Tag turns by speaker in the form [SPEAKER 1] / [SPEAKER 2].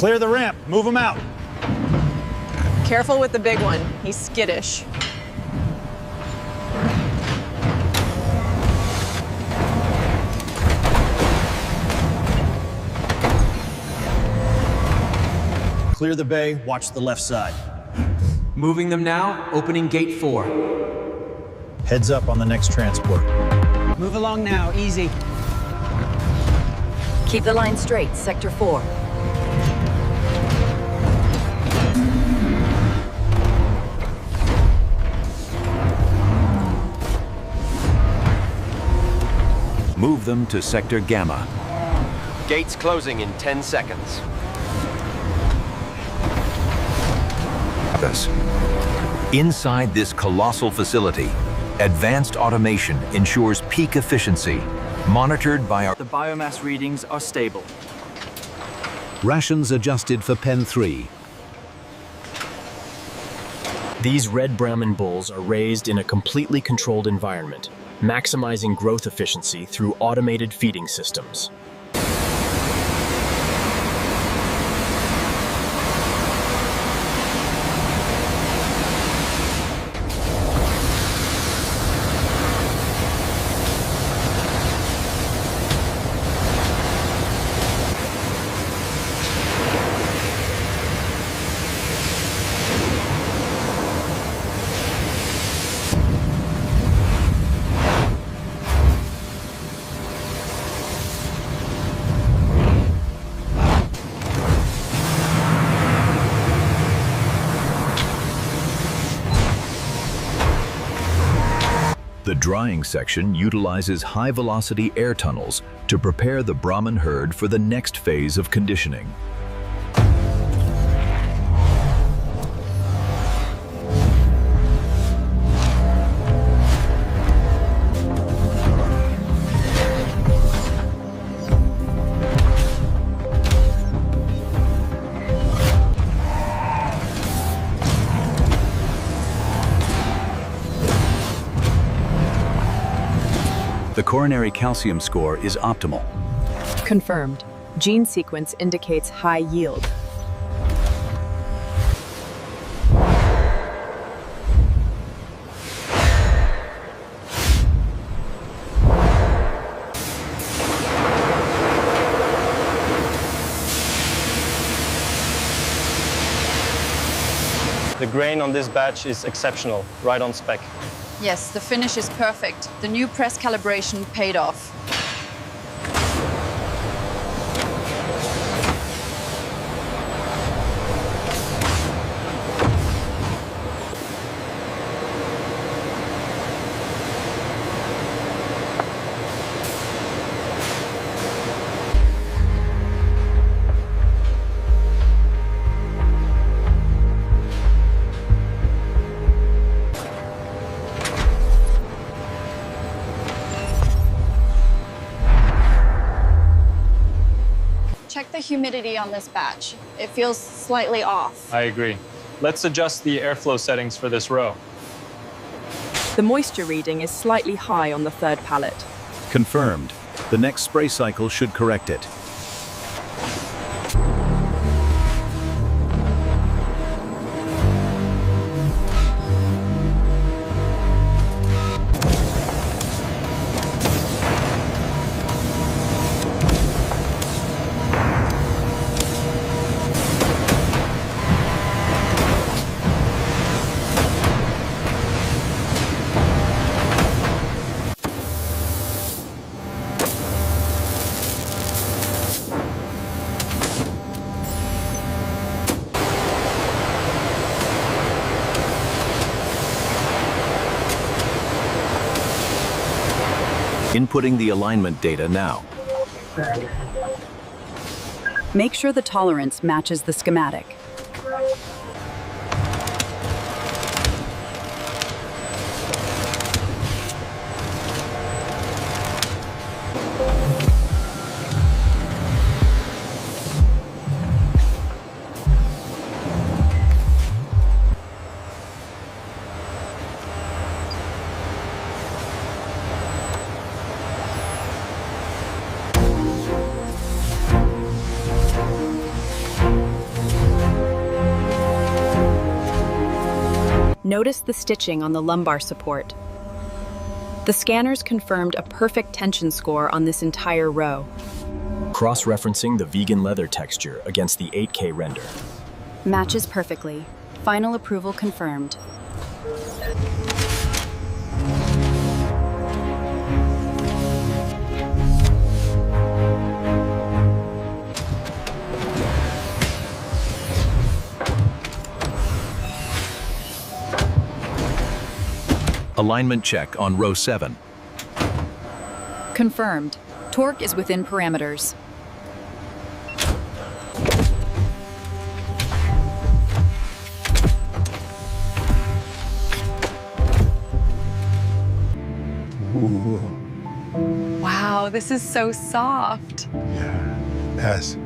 [SPEAKER 1] Clear the ramp. Move them out.
[SPEAKER 2] Careful with the big one. He's skittish.
[SPEAKER 1] Clear the bay. Watch the left side.
[SPEAKER 3] Moving them now, opening gate 4.
[SPEAKER 1] Heads up on the next transport.
[SPEAKER 4] Move along now, easy.
[SPEAKER 5] Keep the line straight, Sector 4.
[SPEAKER 6] Move them to Sector Gamma.
[SPEAKER 7] Gates closing in 10 seconds.
[SPEAKER 6] Inside this colossal facility, advanced automation ensures peak efficiency, monitored by our...
[SPEAKER 8] The biomass readings are stable.
[SPEAKER 6] Rations adjusted for Pen 3.
[SPEAKER 9] These Red Brahman bulls are raised in a completely controlled environment, maximizing growth efficiency through automated feeding systems.
[SPEAKER 6] The drying section utilizes high-velocity air tunnels to prepare the Brahman herd for the next phase of conditioning. The coronary calcium score is optimal.
[SPEAKER 2] Confirmed. Gene sequence indicates high yield.
[SPEAKER 10] The grain on this batch is exceptional, right on spec.
[SPEAKER 11] Yes, the finish is perfect. The new press calibration paid off. Check the humidity on this batch. It feels slightly off.
[SPEAKER 10] I agree. Let's adjust the airflow settings for this row.
[SPEAKER 2] The moisture reading is slightly high on the third pallet.
[SPEAKER 6] Confirmed. The next spray cycle should correct it. Inputting the alignment data now.
[SPEAKER 5] Make sure the tolerance matches the schematic. Notice the stitching on the lumbar support. The scanners confirmed a perfect tension score on this entire row.
[SPEAKER 9] Cross-referencing the vegan leather texture against the 8K render.
[SPEAKER 5] Matches perfectly. Final approval confirmed.
[SPEAKER 6] Alignment check on row 7.
[SPEAKER 5] Confirmed. Torque is within parameters.
[SPEAKER 11] Wow, this is so soft.
[SPEAKER 12] Yes.